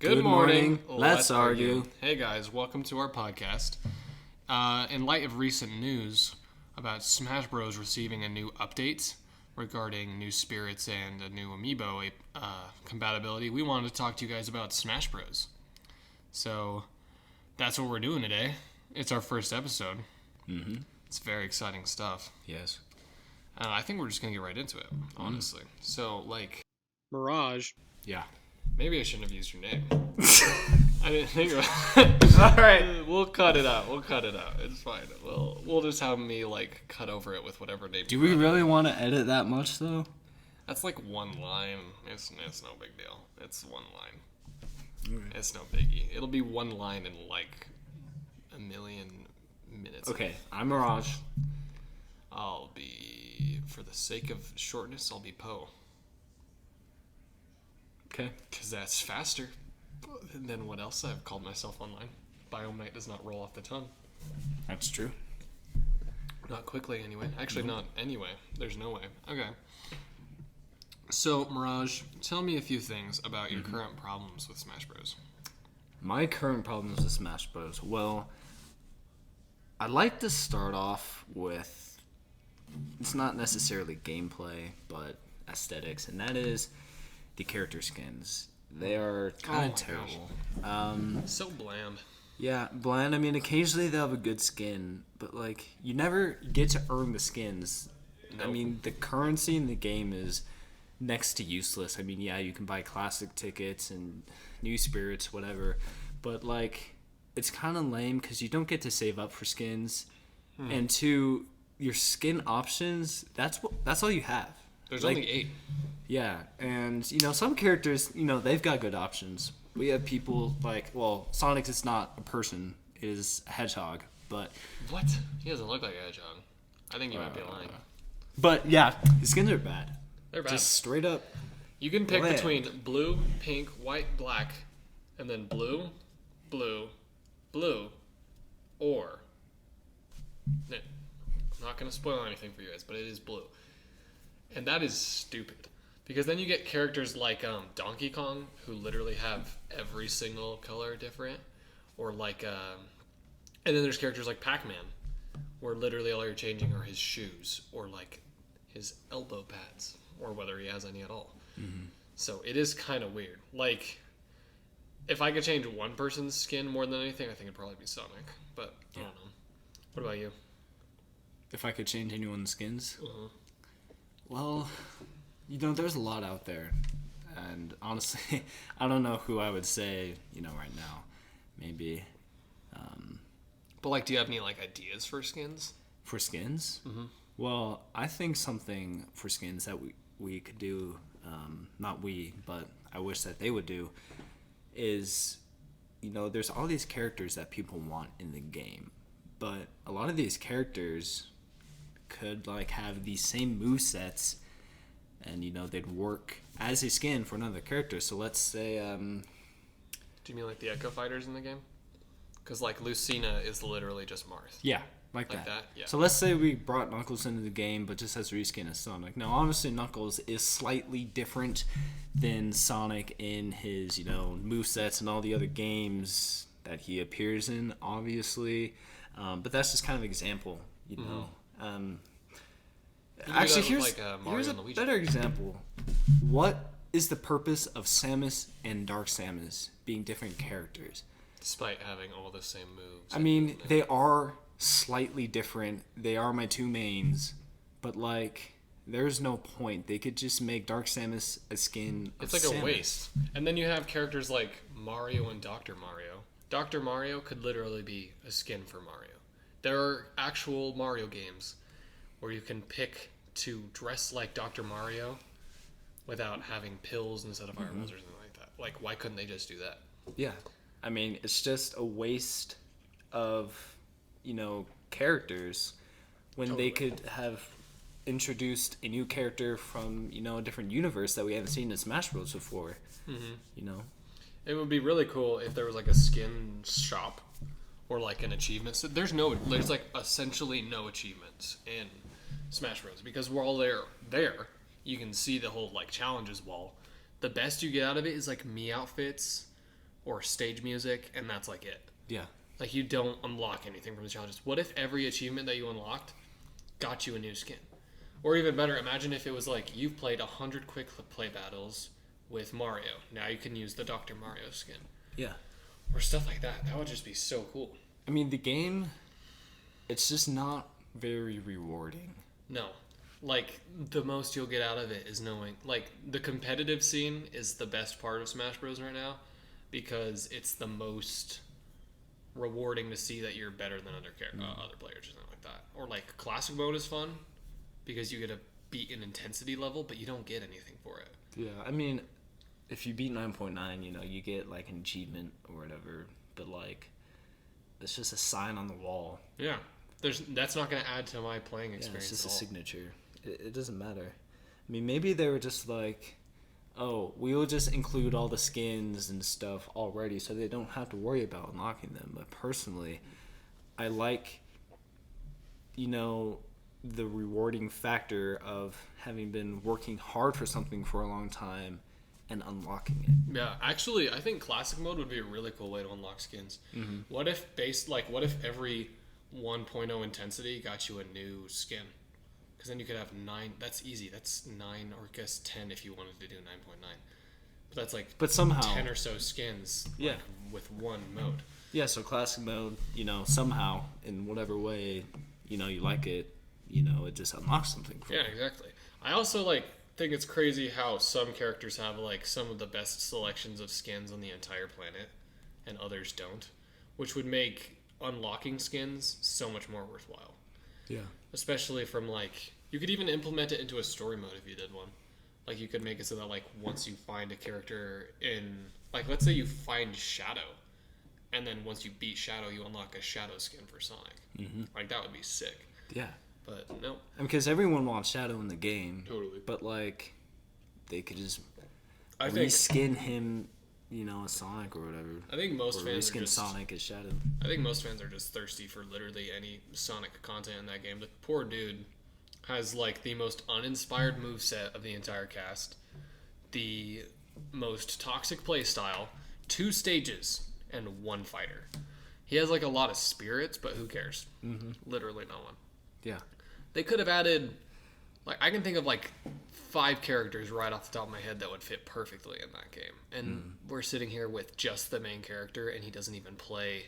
Good morning. Let's argue. Hey guys, welcome to our podcast. In light of recent news about Smash Bros. Receiving a new update regarding new spirits and a new amiibo compatibility, we wanted to talk to you guys about Smash Bros. So that's what we're doing today. It's our first episode. Mm-hmm. It's very exciting stuff. Yes. I think we're just going to get right into it, honestly. So, Mirage. Yeah. Maybe I shouldn't have used your name. I didn't think about it. All right. We'll cut it out. It's fine. We'll just have me, cut over it with whatever name. Do we really want to edit that much, though? That's one line. It's no big deal. It's one line. Right. It's no biggie. It'll be one line in, a million minutes. Okay, I'm Mirage. I'll be, for the sake of shortness, I'll be Poe. Okay. Because that's faster than what else I've called myself online. Biomite does not roll off the tongue. That's true. Not quickly, anyway. Actually, not anyway. There's no way. Okay. So, Mirage, tell me a few things about your current problems with Smash Bros. My current problems with Smash Bros. Well, I'd like to start off with, it's not necessarily gameplay, but aesthetics, and that is the character skins. They are kind of terrible. So bland. Yeah, bland. I mean, occasionally they'll have a good skin, but you never get to earn the skins. Nope. I mean, the currency in the game is next to useless. I mean, yeah, you can buy classic tickets and new spirits, whatever, but it's kind of lame because you don't get to save up for skins, and two, your skin options. That's all you have. There's only 8. Yeah, and some characters, they've got good options. We have people Sonic is not a person; it is a hedgehog. But what? He doesn't look like a hedgehog. I think you might be lying. But yeah, the skins are bad. They're bad. Just straight up. You can pick between blue, pink, white, black, and then blue, blue, blue, or I'm not going to spoil anything for you guys, but it is blue. And that is stupid. Because then you get characters like Donkey Kong, who literally have every single color different. Or and then there's characters like Pac-Man, where literally all you're changing are his shoes, or his elbow pads, or whether he has any at all. Mm-hmm. So it is kind of weird. If I could change one person's skin more than anything, I think it'd probably be Sonic. But I don't know. What about you? If I could change anyone's skins? Uh-huh. Well, there's a lot out there. And honestly, I don't know who I would say, right now. Maybe. But, do you have any, ideas for skins? For skins? Mm-hmm. Well, I think something for skins that we could do, not we, but I wish that they would do, is, there's all these characters that people want in the game. But a lot of these characters could have these same movesets, and they'd work as a skin for another character. So let's say do you mean the Echo Fighters in the game? Because Lucina is literally just Marth. Yeah, like that. Yeah. So let's say we brought Knuckles into the game, but just has reskin as Sonic. Now, obviously, Knuckles is slightly different than Sonic in his movesets and all the other games that he appears in, obviously. But that's just kind of an example, Actually, here's a better example. What is the purpose of Samus and Dark Samus being different characters? Despite having all the same moves. I mean, they are slightly different. They are my two mains. But, there's no point. They could just make Dark Samus a skin of It's Samus. A waste. And then you have characters like Mario and Dr. Mario. Dr. Mario could literally be a skin for Mario. There are actual Mario games where you can pick to dress like Dr. Mario without having pills instead of fireballs or something like that. Why couldn't they just do that? Yeah. I mean, it's just a waste of, characters when they could have introduced a new character from, a different universe that we haven't seen in Smash Bros. Before, It would be really cool if there was a skin shop or an achievement. So there's essentially no achievements in Smash Bros. Because while there, you can see the whole challenges wall. The best you get out of it is Mii outfits, or stage music, and that's like it. Yeah. Like, you don't unlock anything from the challenges. What if every achievement that you unlocked got you a new skin? Or even better, imagine if it was like, you've played 100 quick play battles with Mario. Now you can use the Dr. Mario skin. Yeah. Or stuff like that. That would just be so cool. I mean, the game, it's just not very rewarding. No. Like, the most you'll get out of it is knowing... Like, the competitive scene is the best part of Smash Bros. Right now, because it's the most rewarding to see that you're better than other players or something like that. Or, like, classic mode is fun, because you get to beat an intensity level, but you don't get anything for it. Yeah, I mean, if you beat 9.9, you know, you get, like, an achievement or whatever, but, like, it's just a sign on the wall. Yeah. That's not going to add to my playing experience. Yeah, it's just a signature. It doesn't matter. I mean, maybe they were just like, oh, we will just include all the skins and stuff already so they don't have to worry about unlocking them. But personally, I like, you know, the rewarding factor of having been working hard for something for a long time and unlocking it. Yeah, actually, I think classic mode would be a really cool way to unlock skins. Mm-hmm. What if every 1.0 intensity got you a new skin? Because then you could have 9. That's easy. That's 9, or I guess 10 if you wanted to do 9.9. But that's like somehow 10 or so skins. Yeah. Like, with one mode. Yeah, so classic mode, you know, somehow in whatever way, you know, you like it, you know, it just unlocks something for you. Yeah, exactly. I also think it's crazy how some characters have like some of the best selections of skins on the entire planet, and others don't, which would make unlocking skins so much more worthwhile. Yeah. Especially from like, you could even implement it into a story mode if you did one. Like, you could make it so that like once you find a character in, like, let's say you find Shadow, and then once you beat Shadow, you unlock a Shadow skin for Sonic. Mm-hmm. Like, that would be sick. Yeah. But no. Because everyone wants Shadow in the game. Totally. But like, they could just reskin him, you know, as Sonic or whatever. I think most fans are just Sonic as Shadow. I think most fans are just thirsty for literally any Sonic content in that game. The poor dude has like the most uninspired moveset of the entire cast, the most toxic playstyle, 2 stages, and 1 fighter. He has like a lot of spirits, but who cares? Mm-hmm. Literally no one. Yeah. They could have added, like, I can think of like 5 characters right off the top of my head that would fit perfectly in that game. And we're sitting here with just the main character, and he doesn't even play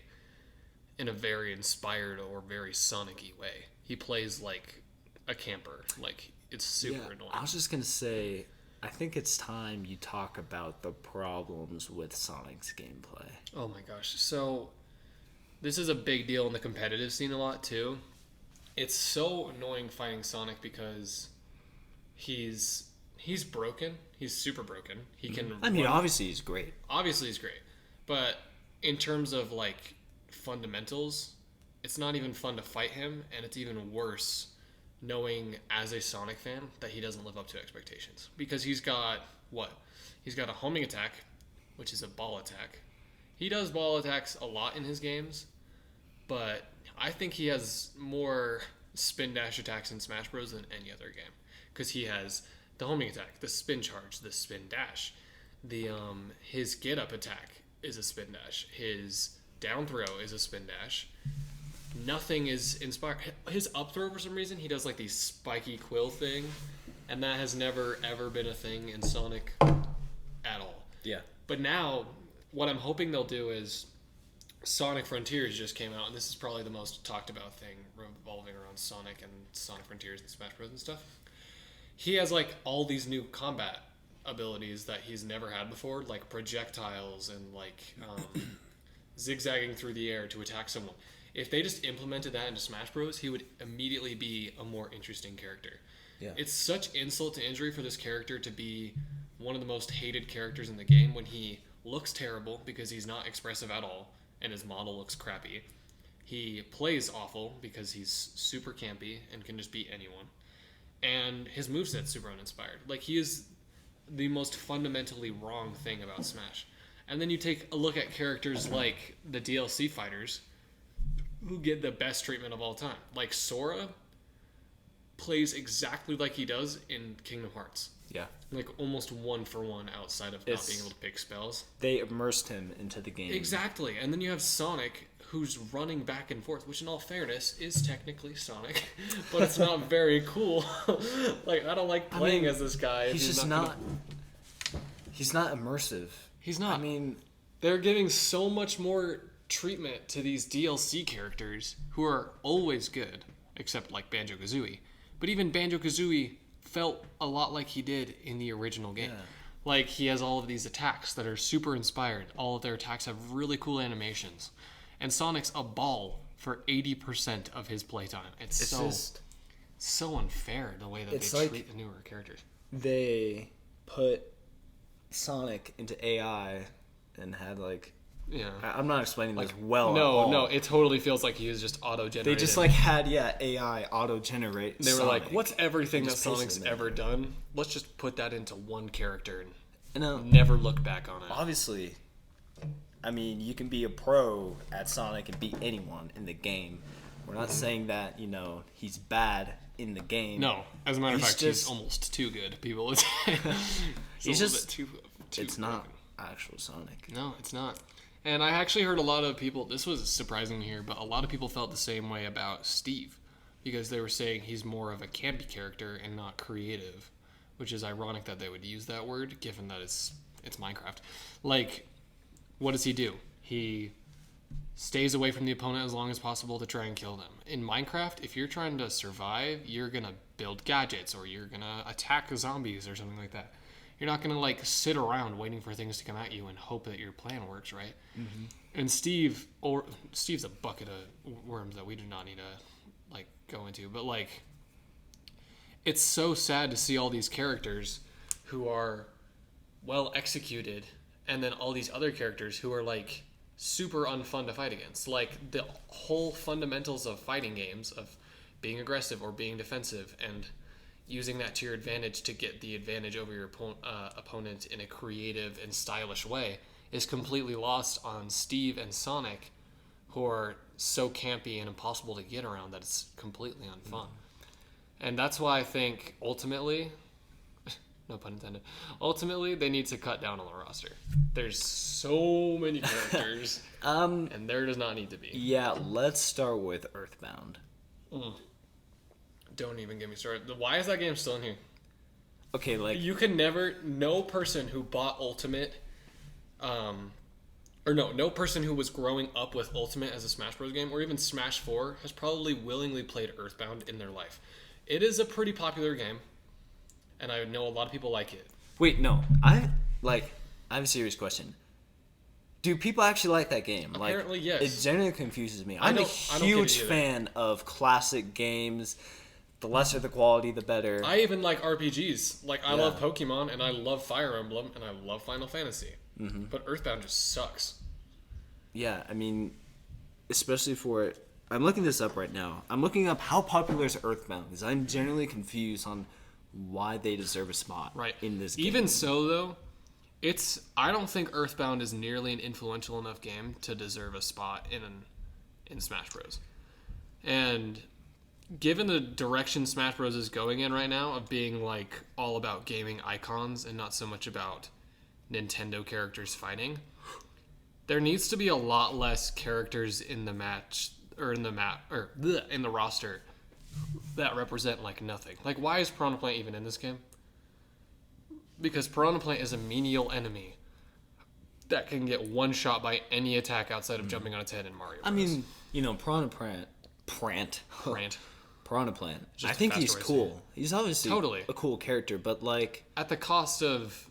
in a very inspired or very Sonic-y way. He plays like a camper. Like, it's super annoying. I was just going to say, I think it's time you talk about the problems with Sonic's gameplay. Oh my gosh. So, this is a big deal in the competitive scene a lot, too. It's so annoying fighting Sonic because he's broken. He's super broken. He can I mean, obviously he's great. Obviously he's great. But in terms of, like, fundamentals, it's not even fun to fight him, and it's even worse knowing as a Sonic fan that he doesn't live up to expectations. Because he's got, what? He's got a homing attack, which is a ball attack. He does ball attacks a lot in his games, but I think he has more spin dash attacks in Smash Bros. Than any other game. Because he has the homing attack, the spin charge, the spin dash. His get up attack is a spin dash. His down throw is a spin dash. Nothing is inspired. His up throw, for some reason, he does like the spiky quill thing, and that has never ever been a thing in Sonic at all. Yeah. But now, what I'm hoping they'll do is, Sonic Frontiers just came out, and this is probably the most talked about thing revolving around Sonic and Sonic Frontiers and Smash Bros. And stuff. He has like all these new combat abilities that he's never had before, like projectiles and like zigzagging through the air to attack someone. If they just implemented that into Smash Bros., he would immediately be a more interesting character. Yeah. It's such insult to injury for this character to be one of the most hated characters in the game when he looks terrible because he's not expressive at all and his model looks crappy. He plays awful because he's super campy and can just beat anyone. And his moveset's super uninspired. Like, he is the most fundamentally wrong thing about Smash. And then you take a look at characters like the DLC fighters who get the best treatment of all time. Like Sora, plays exactly like he does in Kingdom Hearts. Yeah. Like almost 1-for-1 outside of not being able to pick spells. They immersed him into the game. Exactly. And then you have Sonic, who's running back and forth, which in all fairness is technically Sonic, but it's not very cool. Like, I don't like playing as this guy. He's just not... He's not immersive. He's not. I mean... They're giving so much more treatment to these DLC characters who are always good, except like Banjo-Kazooie. But even Banjo-Kazooie felt a lot like he did in the original game. Yeah. Like, he has all of these attacks that are super inspired. All of their attacks have really cool animations. And Sonic's a ball for 80% of his playtime. It's so unfair the way that they treat the newer characters. They put Sonic into AI and had like... Yeah. I'm not explaining this well at all. No, it totally feels like he was just auto-generated. They just had AI auto-generate They were Sonic. like, what's everything that Sonic's ever done? Let's just put that into one character and never look back on it. Obviously, I mean, you can be a pro at Sonic and beat anyone in the game. We're not saying that, he's bad in the game. No, as a matter of fact, he's almost too good. People would say. He's just too it's not actual Sonic. No, it's not. And I actually heard a lot of people, this was surprising to hear, but a lot of people felt the same way about Steve, because they were saying he's more of a campy character and not creative, which is ironic that they would use that word, given that it's Minecraft. Like, what does he do? He stays away from the opponent as long as possible to try and kill them. In Minecraft, if you're trying to survive, you're going to build gadgets, or you're going to attack zombies or something like that. You're not going to, sit around waiting for things to come at you and hope that your plan works, right? Mm-hmm. And Steve's a bucket of worms that we do not need to, go into. But, it's so sad to see all these characters who are well executed, and then all these other characters who are, super unfun to fight against. Like, the whole fundamentals of fighting games, of being aggressive or being defensive, and using that to your advantage to get the advantage over your opponent in a creative and stylish way, is completely lost on Steve and Sonic, who are so campy and impossible to get around that it's completely unfun. And that's why I think ultimately, no pun intended, ultimately they need to cut down on the roster. There's so many characters, and there does not need to be. Yeah, let's start with Earthbound. Don't even get me started. Why is that game still in here? Okay, you can never... No person who bought Ultimate... no person who was growing up with Ultimate as a Smash Bros. Game, or even Smash 4, has probably willingly played Earthbound in their life. It is a pretty popular game, and I know a lot of people like it. Wait, no. I have a serious question. Do people actually like that game? Apparently, yes. It genuinely confuses me. I'm a huge fan of classic games. The lesser the quality, the better. I even like RPGs. I love Pokemon, and I love Fire Emblem, and I love Final Fantasy. Mm-hmm. But Earthbound just sucks. Yeah, I mean, especially for... I'm looking this up right now. I'm looking up how popular is Earthbound, because I'm generally confused on why they deserve a spot in this game. Even so, though, I don't think Earthbound is nearly an influential enough game to deserve a spot in Smash Bros. And... given the direction Smash Bros. Is going in right now, of being all about gaming icons and not so much about Nintendo characters fighting, there needs to be a lot less characters in the match or in the roster that represent nothing. Why is Piranha Plant even in this game? Because Piranha Plant is a menial enemy that can get one shot by any attack outside of jumping on its head in Mario Bros. I mean, Piranha Plant. Piranha Plant. I think he's cool. He's obviously a cool character, but at the cost of...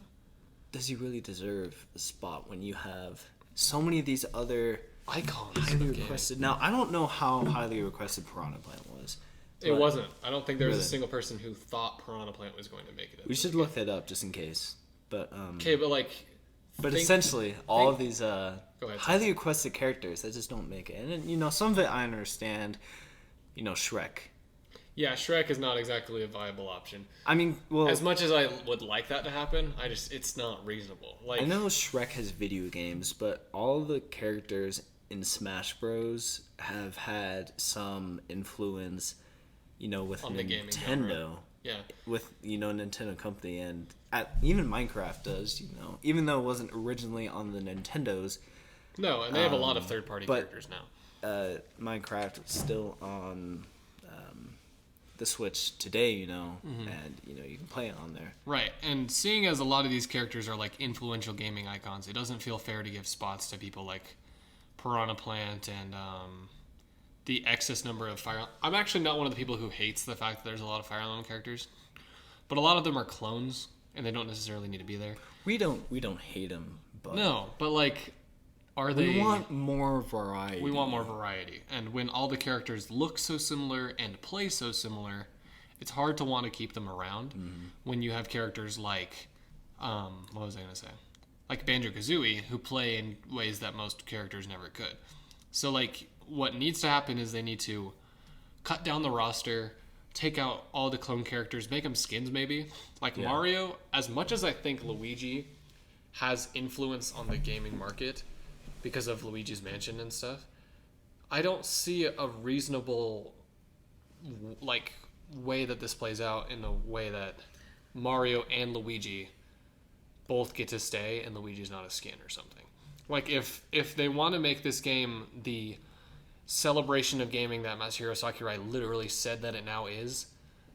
Does he really deserve a spot when you have so many of these other icons highly requested? Now, I don't know how highly requested Piranha Plant was. It wasn't. I don't think there was a single person who thought Piranha Plant was going to make it. We should look that up just in case. But okay, but But essentially, all of these highly requested characters that just don't make it. And, some of it I understand. Shrek. Yeah, Shrek is not exactly a viable option. I mean, well... as much as I would like that to happen, it's not reasonable. I know Shrek has video games, but all the characters in Smash Bros. Have had some influence with on the gaming Nintendo. genre. Yeah. With, Nintendo company, and even Minecraft does, even though it wasn't originally on the Nintendos. No, and they have a lot of third-party characters now. Minecraft is still on the Switch today, and, you can play it on there. Right, and seeing as a lot of these characters are, like, influential gaming icons, it doesn't feel fair to give spots to people like Piranha Plant and the excess number of Fire... I'm actually not one of the people who hates the fact that there's a lot of Fire Emblem characters, but a lot of them are clones, and they don't necessarily need to be there. We don't hate them, but... No, but, like... We want more variety. We want more variety. And when all the characters look so similar and play so similar, it's hard to want to keep them around when you have characters like, what was I going to say? Like Banjo-Kazooie, who play in ways that most characters never could. So, like, what needs to happen is they need to cut down the roster, take out all the clone characters, make them skins maybe. Like Mario, as much as I think Luigi has influence on the gaming market, because of Luigi's Mansion and stuff, I don't see a reasonable way that this plays out in a way that Mario and Luigi both get to stay and Luigi's not a skin or something. Like, if they want to make this game the celebration of gaming that Masahiro Sakurai literally said that it now is,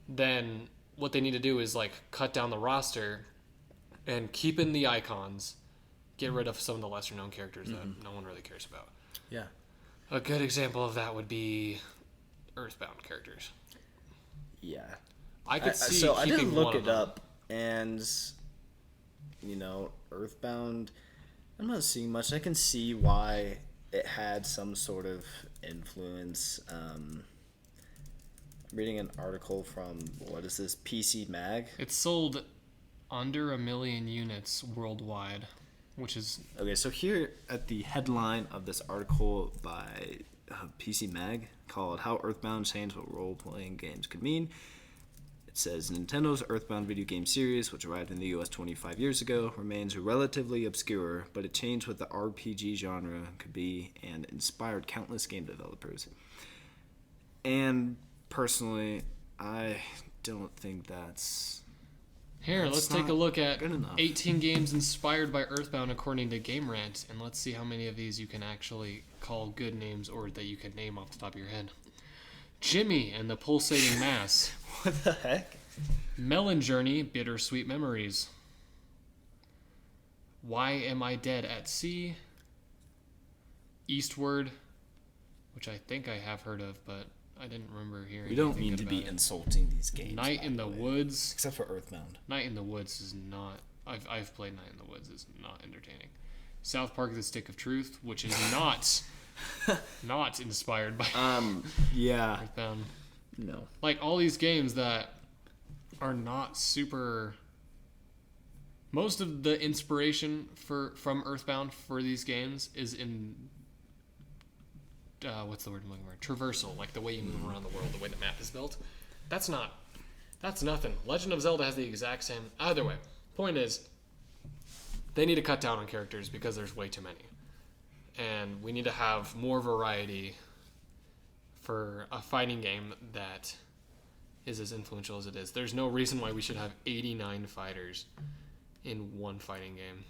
then what they need to do is, like, cut down the roster and keep in the icons, get rid of some of the lesser known characters that no one really cares about. Yeah. A good example of that would be Earthbound characters. Yeah. I could see so I keeping didn't look one of it them. up, and Earthbound, I'm not seeing much. I can see why it had some sort of influence. Reading an article from, what is this, PC Mag? It's sold under 1 million units worldwide, which is... Okay, so here at the headline of this article by PC Mag called How Earthbound Changed What Role-Playing Games Could Mean, it says, Nintendo's Earthbound video game series, which arrived in the US 25 years ago, remains relatively obscure, but it changed what the RPG genre could be and inspired countless game developers. And personally, I don't think that's... Here, let's take a look at good enough. 18 games inspired by Earthbound according to Game Rant, and let's see how many of these you can actually call good names or that you can name off the top of your head. Jimmy and the Pulsating Mass. What the heck? Melon Journey, Bittersweet Memories. Why Am I Dead at Sea? Eastward, which I think I have heard of, but I didn't remember hearing. We don't anything mean to good be about it. insulting these games. Night in the Woods. Except for Earthbound. Night in the Woods is not... I've played Night in the Woods. Is not entertaining. South Park: The Stick of Truth, which is not inspired by Yeah. Earthbound. No. Like, all these games that are not super... Most of the inspiration from Earthbound for these games is in... what's the word I'm looking for? Traversal, like the way you move around the world, the way the map is built. That's nothing. Legend of Zelda has the exact same... Either way, point is, they need to cut down on characters because there's way too many. And we need to have more variety for a fighting game that is as influential as it is. There's no reason why we should have 89 fighters in one fighting game.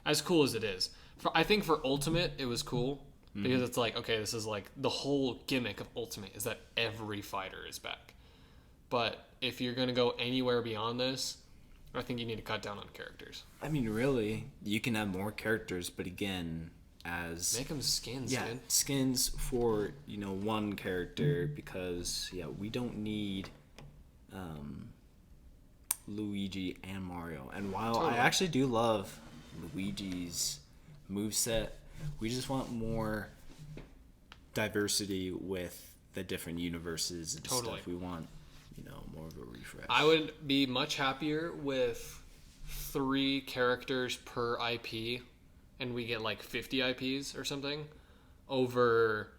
As cool as it is. I think for Ultimate, it was cool. Because it's like, okay, this is like the whole gimmick of Ultimate is that every fighter is back. But if you're going to go anywhere beyond this, I think you need to cut down on characters. I mean, really, you can have more characters, but again, as... Make them skins, yeah, dude. skins for, one character, because, we don't need Luigi and Mario. And while I actually do love Luigi's moveset, we just want more diversity with the different universes and stuff. We want, more of a refresh. I would be much happier with 3 characters per IP, and we get like 50 IPs or something, over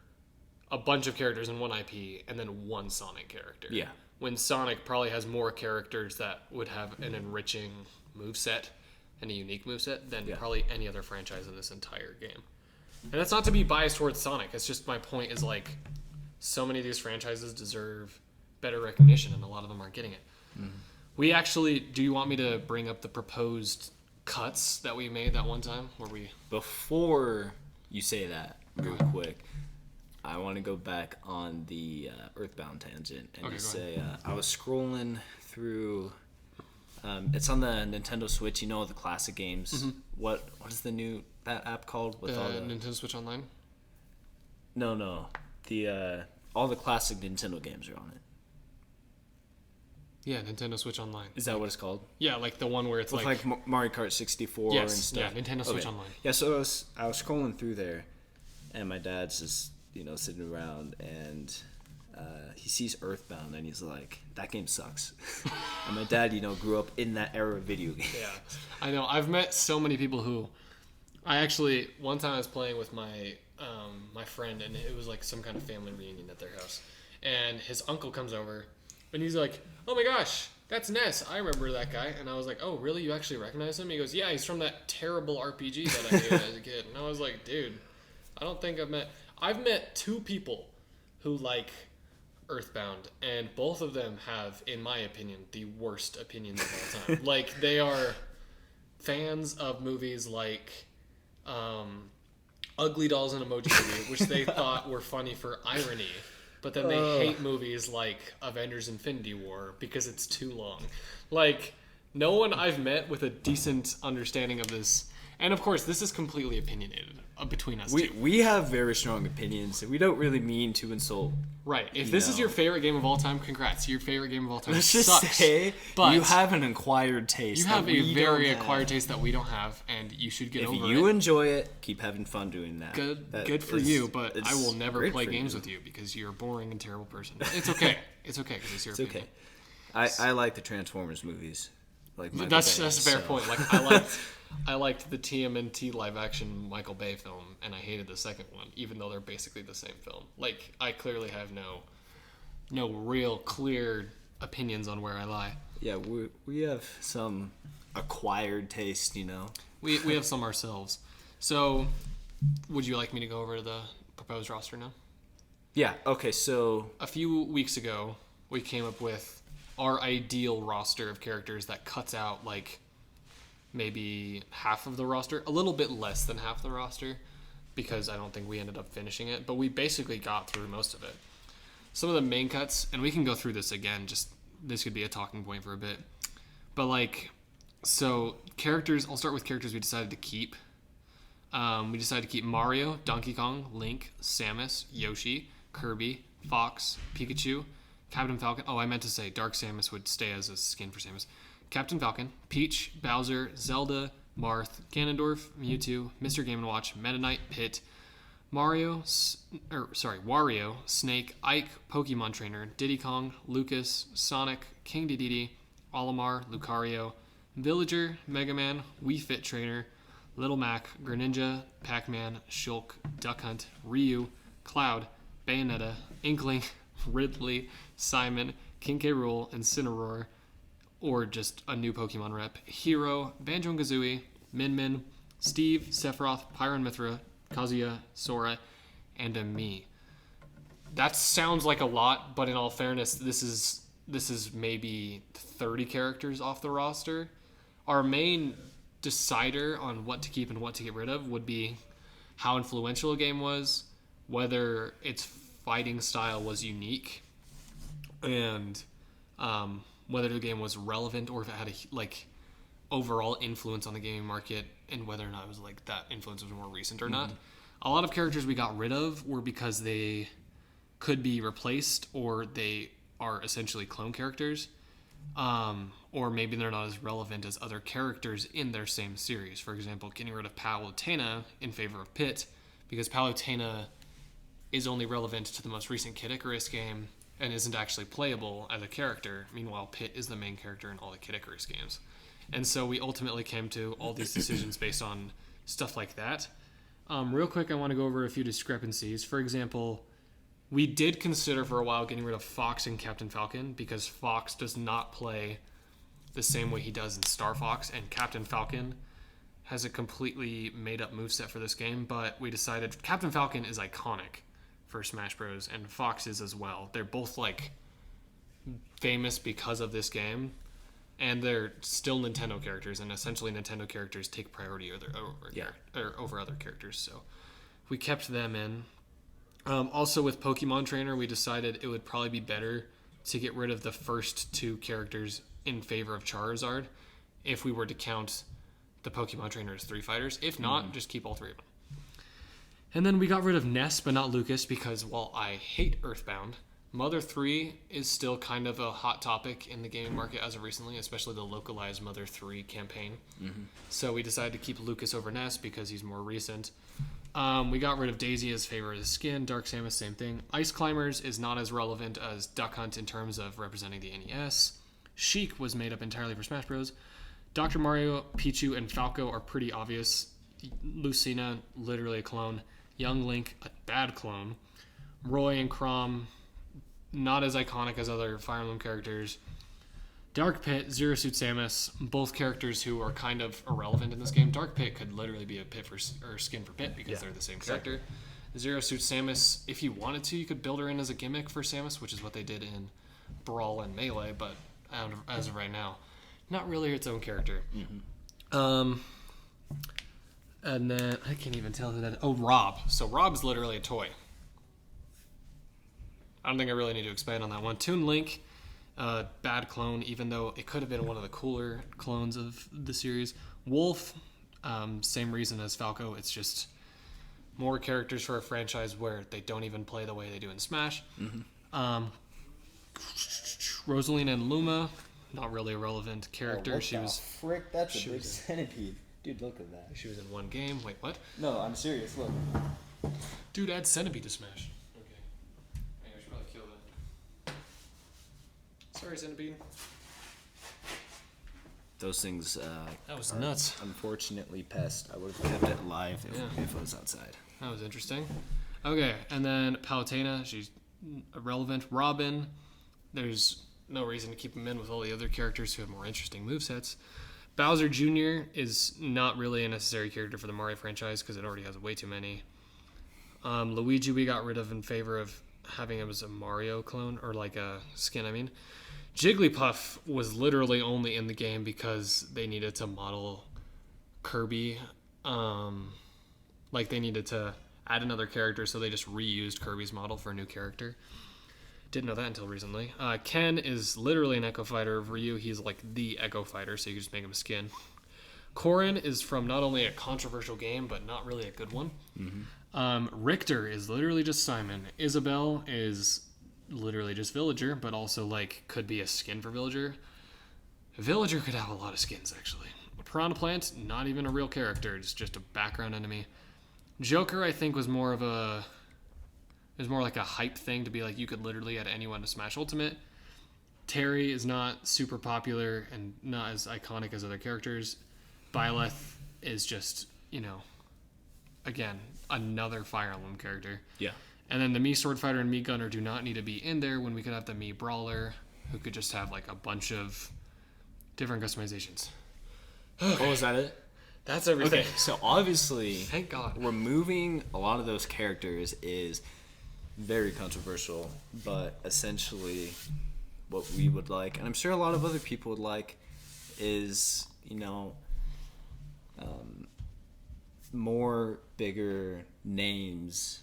a bunch of characters in one IP and then one Sonic character. Yeah. When Sonic probably has more characters that would have an enriching moveset and a unique moveset than probably any other franchise in this entire game. And that's not to be biased towards Sonic. It's just my point is, like, so many of these franchises deserve better recognition, and a lot of them aren't getting it. We actually, do you want me to bring up the proposed cuts that we made that one time? Before you say that, real quick, I want to go back on the Earthbound tangent and just say I was scrolling through. It's on the Nintendo Switch. You know, the classic games. Mm-hmm. What is that app called? With all the Nintendo Switch Online. No. The all the classic Nintendo games are on it. Yeah, Nintendo Switch Online. Is that what it's called? Yeah, like the one where it's with like Mario Kart 64 and stuff. Yeah, Nintendo Switch Online. Yeah, so I was scrolling through there, and my dad's just sitting around, and he sees Earthbound, and he's like, "That game sucks." And my dad, grew up in that era of video games. Yeah, I know. I've met so many people who, one time I was playing with my my friend, and it was like some kind of family reunion at their house, and his uncle comes over, and he's like, "Oh my gosh, that's Ness. I remember that guy." And I was like, "Oh, really? You actually recognize him?" He goes, "Yeah, he's from that terrible RPG that I hated as a kid." And I was like, "Dude, I don't think I've met 2 people who like Earthbound, and both of them have, in my opinion, the worst opinions of all time. Like, they are fans of movies like Ugly Dolls and Emoji Movie, which they thought were funny for irony. But then they hate movies like Avengers Infinity War because it's too long. Like, no one I've met with a decent understanding of this. And of course, this is completely opinionated between us two. We have very strong opinions. We don't really mean to insult. Right. If this is your favorite game of all time, congrats. Your favorite game of all time Let's sucks. Just say but you have an acquired taste. You have a very acquired taste that we don't have, and you should get over it. If you enjoy it, keep having fun doing that. Good for you, but I will never play games with you because you're a boring and terrible person. It's okay. It's okay because it's your opinion. Okay. I like the Transformers movies. Like that's a fair point. Like I liked the TMNT live action Michael Bay film, and I hated the second one, even though they're basically the same film. Like, I clearly have no real clear opinions on where I lie. Yeah, we have some acquired taste, We have some ourselves. So, would you like me to go over to the proposed roster now? Yeah. Okay. So a few weeks ago, we came up with our ideal roster of characters that cuts out like maybe half of the roster, a little bit less than half the roster, because I don't think we ended up finishing it, but we basically got through most of it. Some of the main cuts, and we can go through this again, just this could be a talking point for a bit, but so characters, I'll start with characters we decided to keep. We decided to keep Mario, Donkey Kong, Link, Samus, Yoshi, Kirby, Fox, Pikachu, Captain Falcon. Oh, I meant to say Dark Samus would stay as a skin for Samus. Captain Falcon, Peach, Bowser, Zelda, Marth, Ganondorf, Mewtwo, Mr. Game & Watch, Meta Knight, Pit, Wario, Snake, Ike, Pokemon Trainer, Diddy Kong, Lucas, Sonic, King Dedede, Olimar, Lucario, Villager, Mega Man, Wii Fit Trainer, Little Mac, Greninja, Pac-Man, Shulk, Duck Hunt, Ryu, Cloud, Bayonetta, Inkling, Ridley, Simon, King K. Rool, Incineroar, or just a new Pokemon rep, Hero, Banjo & Kazooie, Min, Steve, Sephiroth, Pyron Mithra, Kazuya, Sora, and a me. That sounds like a lot, but in all fairness, this is maybe 30 characters off the roster. Our main decider on what to keep and what to get rid of would be how influential a game was, whether its fighting style was unique, and whether the game was relevant or if it had a overall influence on the gaming market, and whether or not it was that influence was more recent or not. A lot of characters we got rid of were because they could be replaced, or they are essentially clone characters, or maybe they're not as relevant as other characters in their same series. For example, getting rid of Palutena in favor of Pit, because Palutena is only relevant to the most recent Kid Icarus game and isn't actually playable as a character. Meanwhile, Pit is the main character in all the Kid Icarus games. And so we ultimately came to all these decisions based on stuff like that. Real quick, I want to go over a few discrepancies. For example, we did consider for a while getting rid of Fox and Captain Falcon, because Fox does not play the same way he does in Star Fox, and Captain Falcon has a completely made-up moveset for this game, but we decided Captain Falcon is iconic for Smash Bros, and Fox is as well. They're both famous because of this game, and they're still Nintendo characters, and essentially Nintendo characters take priority over other characters. So we kept them in. Also with Pokemon Trainer, we decided it would probably be better to get rid of the first 2 characters in favor of Charizard if we were to count the Pokemon Trainer as 3 fighters. If not, just keep all 3 of them. And then we got rid of Ness, but not Lucas, because while I hate Earthbound, Mother 3 is still kind of a hot topic in the gaming market as of recently, especially the localized Mother 3 campaign. So we decided to keep Lucas over Ness because he's more recent. We got rid of Daisy as favor of the skin. Dark Samus, same thing. Ice Climbers is not as relevant as Duck Hunt in terms of representing the NES. Sheik was made up entirely for Smash Bros. Dr. Mario, Pichu, and Falco are pretty obvious. Lucina, literally a clone. Young Link, a bad clone. Roy and Chrom, not as iconic as other Fire Emblem characters. Dark Pit, Zero Suit Samus, both characters who are kind of irrelevant in this game. Dark Pit could literally be a pit or skin for Pit because they're the same character. Zero Suit Samus, if you wanted to, you could build her in as a gimmick for Samus, which is what they did in Brawl and Melee, but as of right now, not really its own character. And then, I can't even tell who that is. Oh, Rob. So Rob's literally a toy. I don't think I really need to expand on that one. Toon Link, bad clone, even though it could have been one of the cooler clones of the series. Wolf, same reason as Falco. It's just more characters for a franchise where they don't even play the way they do in Smash. Rosalina and Luma, not really a relevant character. What the frick? That's a big centipede. Dude, look at that. She was in one game. Wait, what? No, I'm serious. Look. Dude, add centipede to Smash. Okay. I should probably kill that. Sorry, centipede. Those things. That was nuts. Unfortunately, pest. I would have kept it live if it was outside. That was interesting. Okay, and then Palutena, she's irrelevant. Robin, there's no reason to keep him in with all the other characters who have more interesting movesets. Bowser Jr. is not really a necessary character for the Mario franchise because it already has way too many. Luigi we got rid of in favor of having him as a Mario clone, or like a skin, I mean. Jigglypuff was literally only in the game because they needed to model Kirby. Like they needed to add another character, so they just reused Kirby's model for a new character. Didn't know that until recently. Ken is literally an Echo Fighter. Ryu, he's like the Echo Fighter, so you can just make him a skin. Corrin is from not only a controversial game, but not really a good one. Richter is literally just Simon. Isabelle is literally just Villager, but also like could be a skin for Villager. Villager could have a lot of skins, actually. Piranha Plant, not even a real character, it's just a background enemy. Joker, I think, was more like a hype thing to be like you could literally add anyone to Smash Ultimate. Terry is not super popular and not as iconic as other characters. Byleth is just, again, another Fire Emblem character. Yeah. And then the Mii Sword Fighter and Mii Gunner do not need to be in there when we could have the Mii Brawler, who could just have like a bunch of different customizations. Oh, was that it? That's everything. Okay, so obviously, thank God, removing a lot of those characters is very controversial, but essentially what we would like, and I'm sure a lot of other people would like, is, more bigger names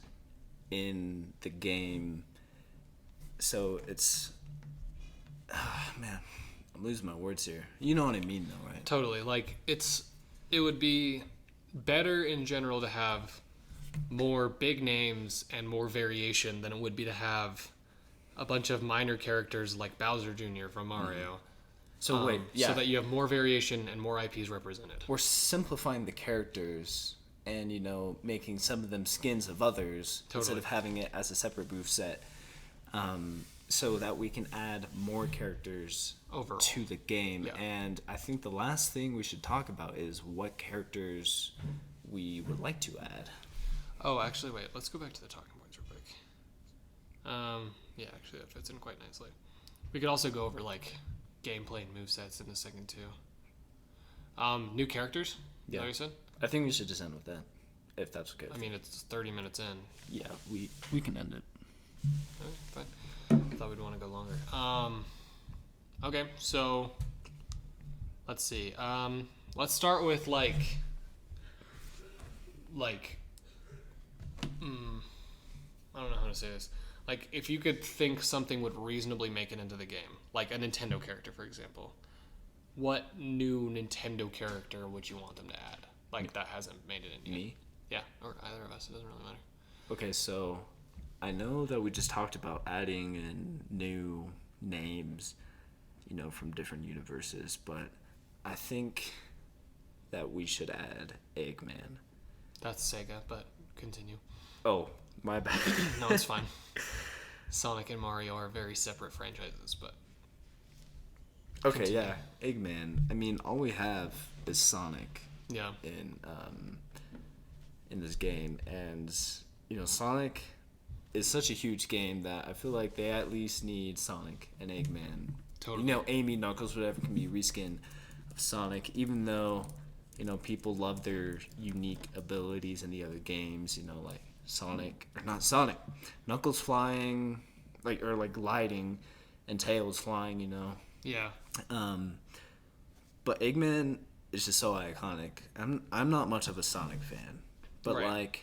in the game. So it's, man, I'm losing my words here. You know what I mean, though, right? Totally. Like, it would be better in general to have more big names and more variation than it would be to have a bunch of minor characters like Bowser Jr. from Mario. So so that you have more variation and more IPs represented. We're simplifying the characters and, making some of them skins of others instead of having it as a separate moveset, so that we can add more characters overall to the game. Yeah. And I think the last thing we should talk about is what characters we would like to add. Oh, actually, wait. Let's go back to the talking points real quick. Yeah, actually, that fits in quite nicely. We could also go over, like, gameplay and movesets in a second, too. New characters? Yeah. Is that what you said? I think we should just end with that, if that's okay. I mean, it's 30 minutes in. Yeah, we can end it. Okay, fine. thought we'd want to go longer. Okay, so let's see. Let's start with I don't know how to say this. Like, if you could think something would reasonably make it into the game, like a Nintendo character, for example, what new Nintendo character would you want them to add? Like, that hasn't made it in yet. Me? Yeah, or either of us. It doesn't really matter. Okay, so I know that we just talked about adding in new names, from different universes, but I think that we should add Eggman. That's Sega, but continue. Oh, my bad. No, it's fine. Sonic and Mario are very separate franchises, but... Okay, continue. yeah, Eggman. I mean, all we have is Sonic. Yeah. In this game, and Sonic is such a huge game that I feel like they at least need Sonic and Eggman. Totally. Amy, Knuckles, whatever can be reskin of Sonic, even though people love their unique abilities in the other games. Like Knuckles flying, like gliding, and Tails flying. Yeah. But Eggman is just so iconic. I'm not much of a Sonic fan, but Right.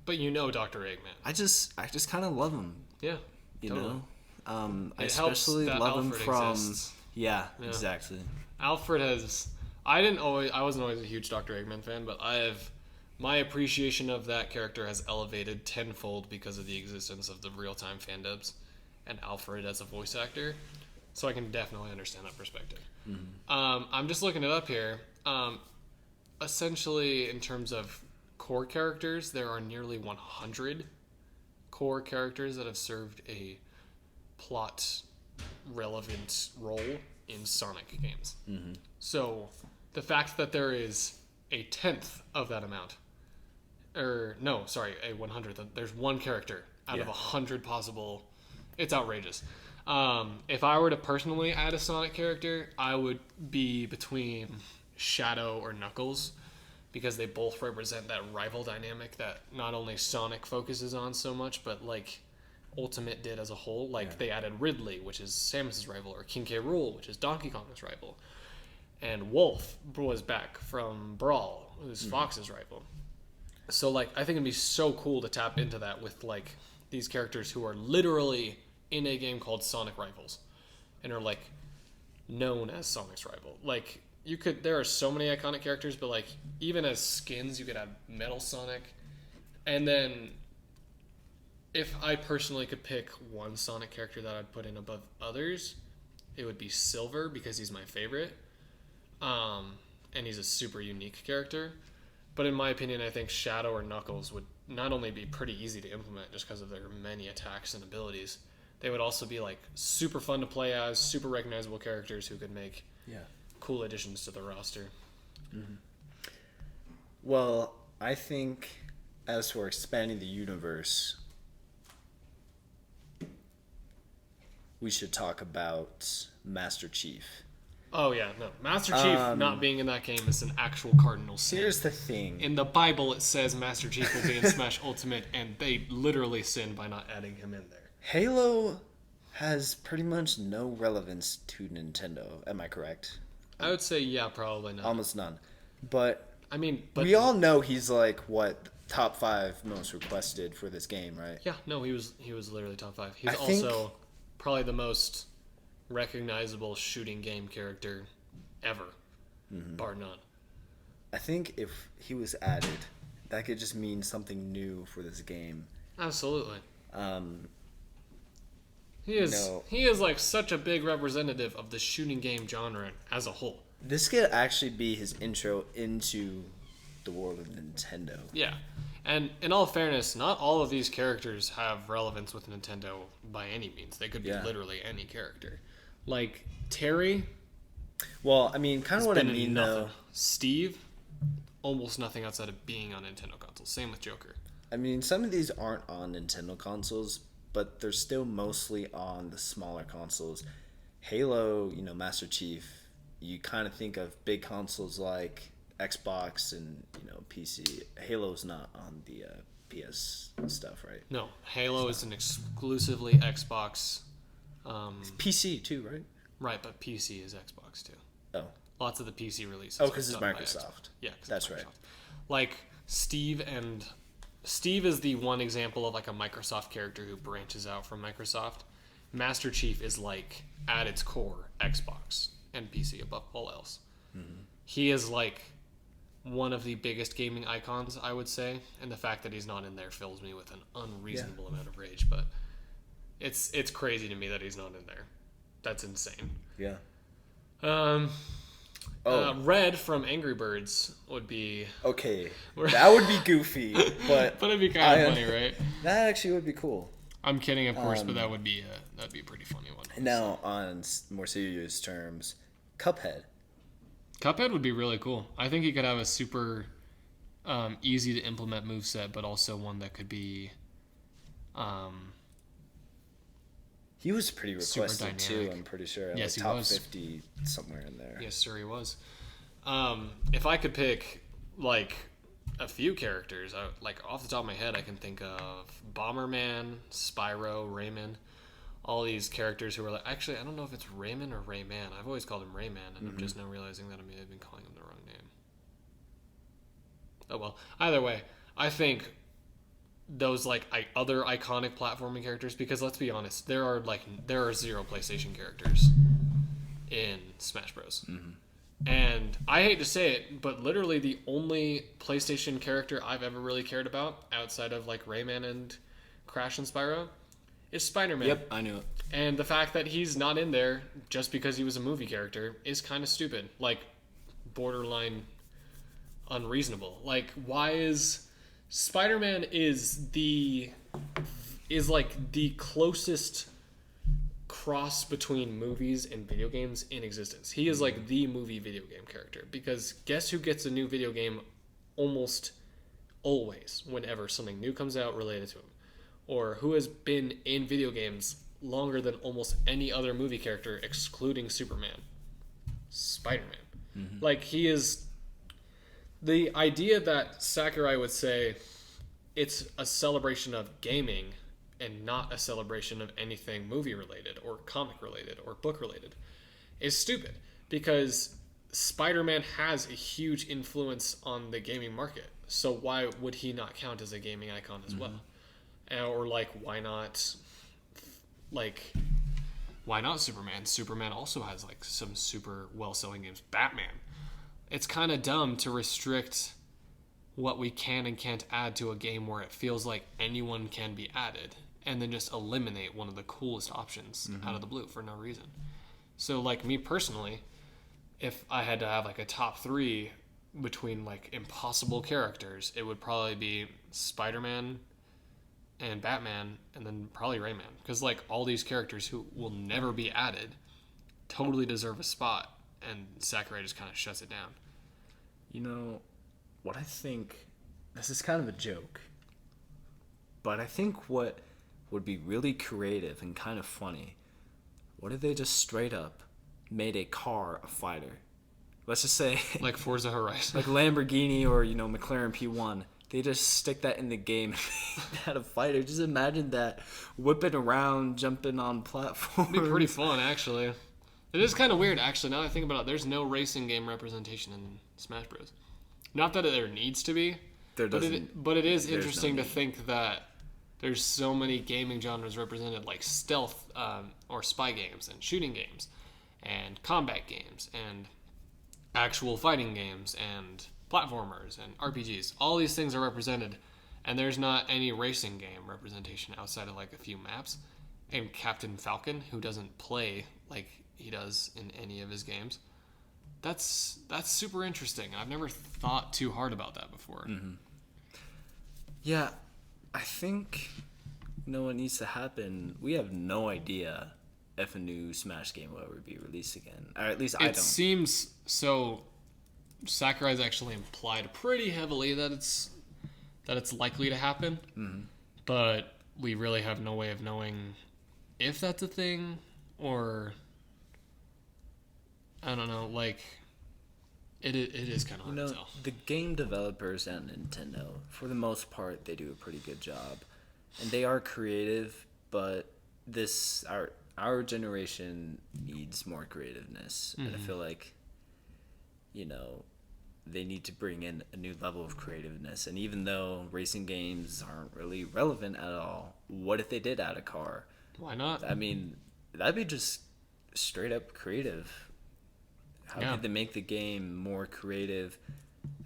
But Dr. Eggman. I just kind of love him. Yeah. You totally. know, I It helps especially that love him Alfred from. exists. Yeah, Yeah. exactly. Alfred has... I wasn't always a huge Dr. Eggman fan, but my appreciation of that character has elevated tenfold because of the existence of the real-time fan dubs and Alfred as a voice actor. So I can definitely understand that perspective. Mm-hmm. I'm just looking it up here. Essentially, in terms of core characters, there are nearly 100 core characters that have served a plot-relevant role in Sonic games. Mm-hmm. So the fact that there is a 10th of that amount, a 100th. There's one character out of 100 possible. It's outrageous. If I were to personally add a Sonic character, I would be between Shadow or Knuckles, because they both represent that rival dynamic that not only Sonic focuses on so much, but like Ultimate did as a whole. They added Ridley, which is Samus's rival, or King K. Rool, which is Donkey Kong's rival. And Wolf was back from Brawl, who's Fox's rival. So, I think it'd be so cool to tap into that with, these characters who are literally in a game called Sonic Rivals and are, known as Sonic's rival. There are so many iconic characters, but, even as skins, you could have Metal Sonic. And then, if I personally could pick one Sonic character that I'd put in above others, it would be Silver, because he's my favorite. And he's a super unique character. But in my opinion, I think Shadow or Knuckles would not only be pretty easy to implement just because of their many attacks and abilities, they would also be super fun to play as, super recognizable characters who could make cool additions to the roster. Mm-hmm. Well, I think as for expanding the universe, we should talk about Master Chief. Oh, yeah, no. Master Chief not being in that game is an actual cardinal sin. Here's the thing. In the Bible, it says Master Chief will be in Smash Ultimate, and they literally sinned by not adding him in there. Halo has pretty much no relevance to Nintendo. Am I correct? I would say, yeah, probably not. Almost none. But we all know he's top 5 most requested for this game, right? Yeah, no, he was literally top 5. He's also probably the most recognizable shooting game character ever, bar none. I think if he was added, that could just mean something new for this game. Absolutely. He is such a big representative of the shooting game genre as a whole. This could actually be his intro into the world of Nintendo. Yeah. And in all fairness, not all of these characters have relevance with Nintendo by any means. They could be literally any character. Terry. Well, kind of what I mean, though. Steve, almost nothing outside of being on Nintendo consoles. Same with Joker. Some of these aren't on Nintendo consoles, but they're still mostly on the smaller consoles. Halo, Master Chief, you kind of think of big consoles like Xbox and, PC. Halo's not on the PS stuff, right? No, Halo is an exclusively Xbox It's PC too, right? Right, but PC is Xbox too. Oh. Lots of the PC releases. Oh, because it's Microsoft. Yeah, that's right. Like Steve is the one example of like a Microsoft character who branches out from Microsoft. Master Chief is like at its core Xbox and PC above all else. Mm-hmm. He is like one of the biggest gaming icons, I would say, and the fact that he's not in there fills me with an unreasonable amount of rage. But it's crazy to me that he's not in there. That's insane. Yeah. Red from Angry Birds would be okay. That would be goofy, but it'd be kind of funny, right? That actually would be cool. I'm kidding, of course, but that'd be a pretty funny one. Now, on more serious terms, Cuphead. Cuphead would be really cool. I think he could have a super easy to implement moveset, but also one that could be he was pretty requested too, I'm pretty sure. Yes, like he top was. 50 somewhere in there. Yes, sir, he was. If I could pick like a few characters, like off the top of my head, I can think of Bomberman, Spyro, Rayman. All these characters who are like, actually, I don't know if it's Rayman or Rayman. I've always called him Rayman, and I'm just now realizing that I may have been calling him the wrong name. Oh well. Either way, I think those like other iconic platforming characters, because let's be honest, there are zero PlayStation characters in Smash Bros. Mm-hmm. And I hate to say it, but literally the only PlayStation character I've ever really cared about outside of like Rayman and Crash and Spyro is Spider-Man. Yep, I knew it. And the fact that he's not in there just because he was a movie character is kind of stupid. Like, borderline unreasonable. Like, why is... Spider-Man is like the closest cross between movies and video games in existence. He is like the movie video game character. Because guess who gets a new video game almost always whenever something new comes out related to him? Or who has been in video games longer than almost any other movie character, excluding Superman? Spider-Man. Mm-hmm. Like, he is... The idea that Sakurai would say it's a celebration of gaming and not a celebration of anything movie-related or comic-related or book-related is stupid, because Spider-Man has a huge influence on the gaming market. So why would he not count as a gaming icon as well? Or like, why not Superman? Superman also has like some super well-selling games. Batman. It's kind of dumb to restrict what we can and can't add to a game where it feels like anyone can be added, and then just eliminate one of the coolest options out of the blue for no reason. So like, me personally, if I had to have like a top 3 between like impossible characters, it would probably be Spider-Man and Batman, and then probably Rayman, because like all these characters who will never be added totally deserve a spot, and Sakurai just kind of shuts it down. You know what I think, this is kind of a joke, but I think what would be really creative and kind of funny, what if they just straight up made a car a fighter? Let's just say like Forza Horizon, like Lamborghini or McLaren P1. They just stick that in the game and make that a fighter. Just imagine that, whipping around, jumping on platforms. It'd be pretty fun, actually. It is kind of weird, actually, now that I think about it. There's no racing game representation in Smash Bros. Not that there needs to be, but it is interesting to think that there's so many gaming genres represented, like stealth or spy games and shooting games and combat games and actual fighting games and platformers and RPGs. All these things are represented, and there's not any racing game representation outside of like a few maps. And Captain Falcon, who doesn't play like he does in any of his games. That's super interesting. I've never thought too hard about that before. Mm-hmm. Yeah, I think what needs to happen. We have no idea if a new Smash game will ever be released again, or at least I don't. It seems so. Sakurai's actually implied pretty heavily that it's likely to happen, but we really have no way of knowing if that's a thing, or I don't know. Like, it is kind of hard to tell. The game developers at Nintendo, for the most part, they do a pretty good job, and they are creative. But our generation needs more creativeness, and I feel like, they need to bring in a new level of creativeness. And even though racing games aren't really relevant at all, what if they did add a car? Why not? I mean, that'd be just straight up creative. How could they make the game more creative,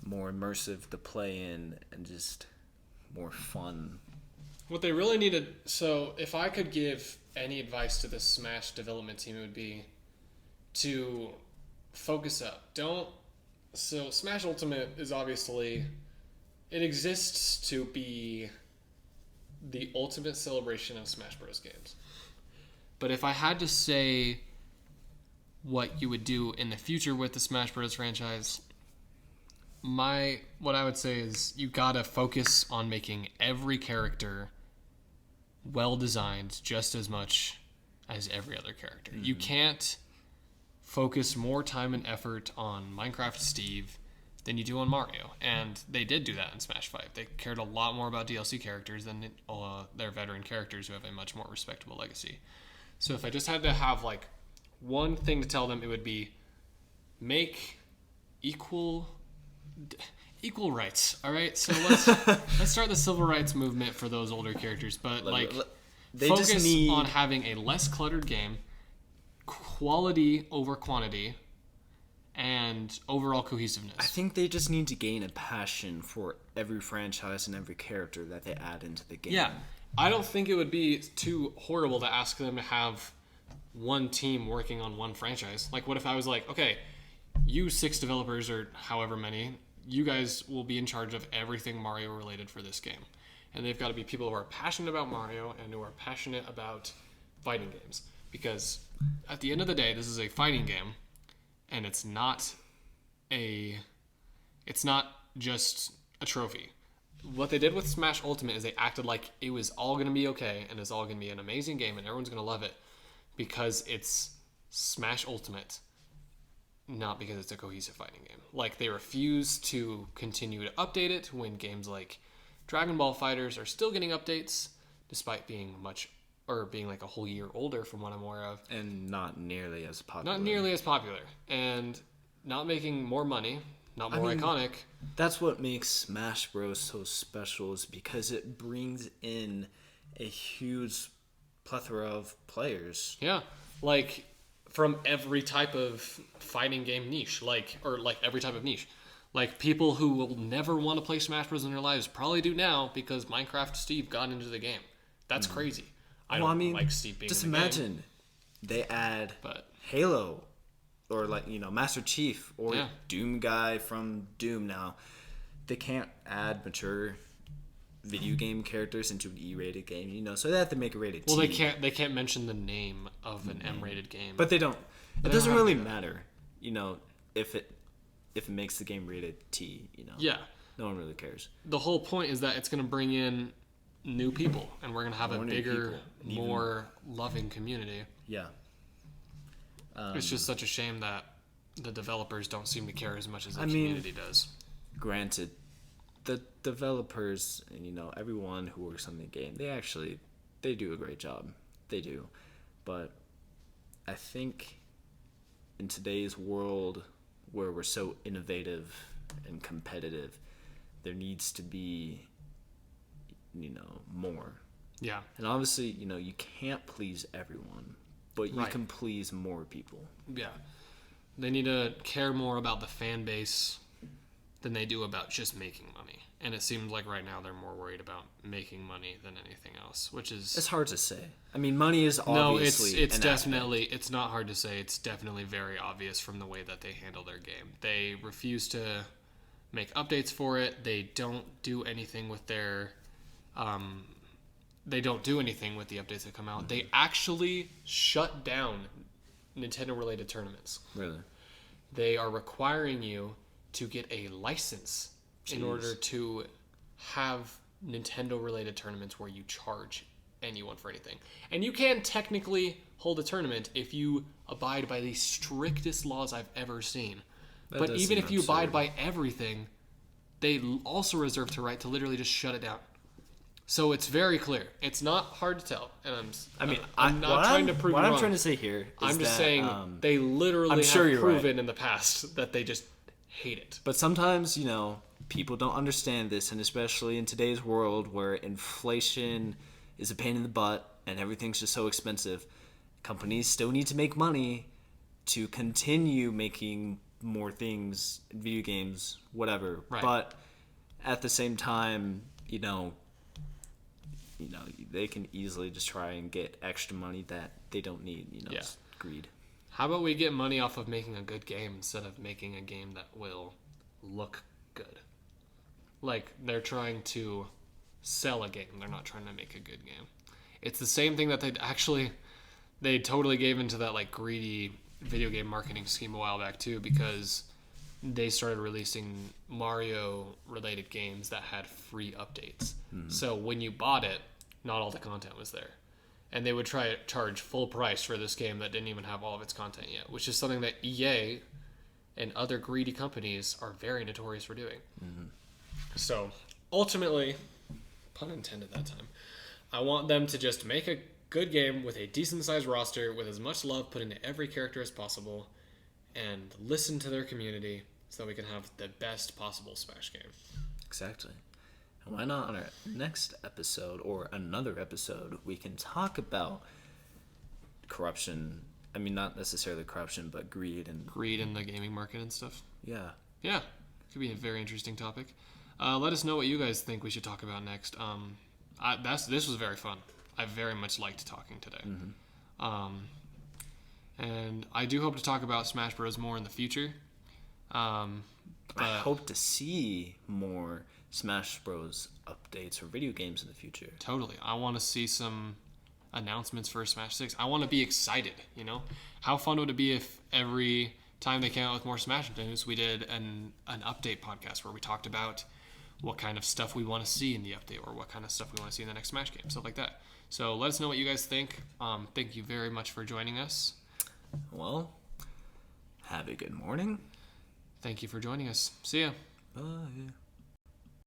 more immersive to play in, and just more fun? What they really needed... So, if I could give any advice to the Smash development team, it would be to focus up. So, Smash Ultimate is obviously... It exists to be the ultimate celebration of Smash Bros. Games. But if I had to say what you would do in the future with the Smash Bros. Franchise, what I would say is you gotta focus on making every character well designed just as much as every other character. You can't focus more time and effort on Minecraft Steve than you do on Mario, and they did do that in Smash 5. They cared a lot more about DLC characters than their veteran characters who have a much more respectable legacy. So if I just had to have like one thing to tell them, it would be make equal rights. All right, so let's start the civil rights movement for those older characters, but they focus just need... on having a less cluttered game, quality over quantity, and overall cohesiveness. I think they just need to gain a passion for every franchise and every character that they add into the game. Yeah, I don't think it would be too horrible to ask them to have one team working on one franchise. Like, what if I was like, okay, you 6 developers or however many, you guys will be in charge of everything Mario related for this game. And they've got to be people who are passionate about Mario and who are passionate about fighting games. Because at the end of the day, this is a fighting game, and it's not just a trophy. What they did with Smash Ultimate is they acted like it was all going to be okay, and it's all going to be an amazing game, and everyone's going to love it because it's Smash Ultimate, not because it's a cohesive fighting game. Like, they refuse to continue to update it when games like Dragon Ball FighterZ are still getting updates, despite being like a whole year older from what I'm aware of. And not nearly as popular. And not making more money, not more iconic. That's what makes Smash Bros. So special, is because it brings in a huge plethora of players. Yeah, like from every type of fighting game niche, or every type of niche. Like, people who will never want to play Smash Bros. In their lives probably do now because Minecraft Steve got into the game. That's crazy. I don't like Steve being just in the imagine game. They add Halo, or Master Chief, or Doom guy from Doom now. They can't add mature video game characters into an E-rated game, so they have to make a rated T. Well, they can't mention the name of an M-rated game. But they don't. It doesn't really matter, if it makes the game rated T, Yeah. No one really cares. The whole point is that it's going to bring in new people, and we're going to have a bigger, more loving community. Yeah. It's just such a shame that the developers don't seem to care as much as the community does. Granted, the developers and everyone who works on the game, they do a great job. They do. But I think in today's world where we're so innovative and competitive, there needs to be more. Yeah. And obviously, you can't please everyone, but you can please more people. Yeah. They need to care more about the fan base than they do about just making money. And it seems like right now they're more worried about making money than anything else, which is... It's hard to say. I mean, money is obviously... No, it's definitely... Aspect. It's not hard to say. It's definitely very obvious from the way that they handle their game. They refuse to make updates for it. They don't do anything with their... They don't do anything with the updates that come out. They actually shut down Nintendo-related tournaments. Really? They are requiring you to get a license in order to have Nintendo-related tournaments where you charge anyone for anything. And you can technically hold a tournament if you abide by the strictest laws I've ever seen. But even if you abide by everything, they also reserve the right to literally just shut it down. So it's very clear. It's not hard to tell, and I'm not trying to prove what you I'm wrong. trying to say here is I'm just that, saying they literally I'm sure have you're proven right. in the past that they just hate it. But sometimes, people don't understand this, and especially in today's world where inflation is a pain in the butt and everything's just so expensive, companies still need to make money to continue making more things, video games, whatever. Right. But at the same time, they can easily just try and get extra money that they don't need. It's greed. How about we get money off of making a good game instead of making a game that will look good? Like, they're trying to sell a game. They're not trying to make a good game. It's the same thing that they totally gave into that, like, greedy video game marketing scheme a while back, too, because they started releasing Mario-related games that had free updates. Mm-hmm. So when you bought it, not all the content was there. And they would try to charge full price for this game that didn't even have all of its content yet, which is something that EA and other greedy companies are very notorious for doing. Mm-hmm. So, ultimately, pun intended that time, I want them to just make a good game with a decent-sized roster with as much love put into every character as possible and listen to their community so that we can have the best possible Smash game. Exactly. And why not on our next episode or another episode, we can talk about corruption. I mean, not necessarily corruption, but greed in the gaming market and stuff. Yeah. Yeah. Could be a very interesting topic. Let us know what you guys think we should talk about next. This was very fun. I very much liked talking today. Mm-hmm. And I do hope to talk about Smash Bros. More in the future. I hope to see more Smash Bros. Updates or video games in the future. Totally. I want to see some announcements for Smash 6. I want to be excited, How fun would it be if every time they came out with more Smash news, we did an update podcast where we talked about what kind of stuff we want to see in the update or what kind of stuff we want to see in the next Smash game, stuff like that. So let us know what you guys think. Thank you very much for joining us. Well, have a good morning. Thank you for joining us. See ya. Bye.